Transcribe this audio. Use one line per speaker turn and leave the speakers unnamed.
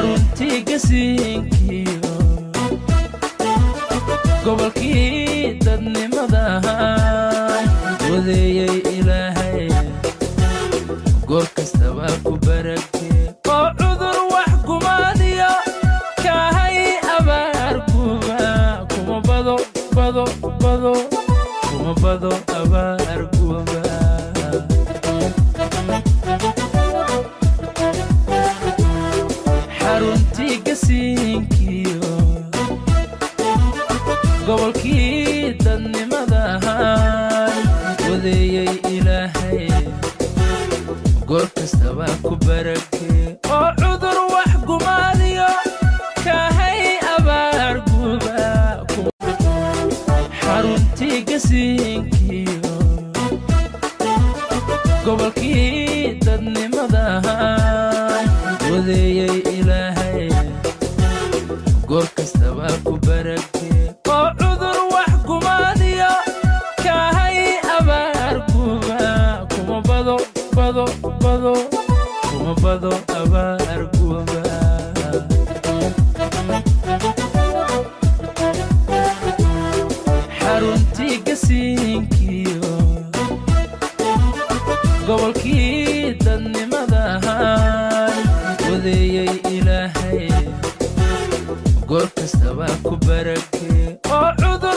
xaruntii gasiinkiyo gobolkii dadnimada wadeeyay ilaahay goor kastaba ku barakee oo cudur wax gumaadiyo kahay abaar guba kuma bado kuma bado abaar guba xaruntii gasiinkiyo gobolkii dadnimada wadeeyay ilaahay goor kastaba ku barakee oo cudur wax gumaadiyo kahay abaar guba xaruntii gasiinkiyo gobolkii dadnimada wadeeyay ilaahay goor kastaba ku barakee oo cudur wax gumaadiyo kahay abaar guba kuma bado kuma bado abaar guba xaruntii gasiinkiyo gobolkii dadnimada wadeeyay ilaahay goor kastaba ku barakee oo cudur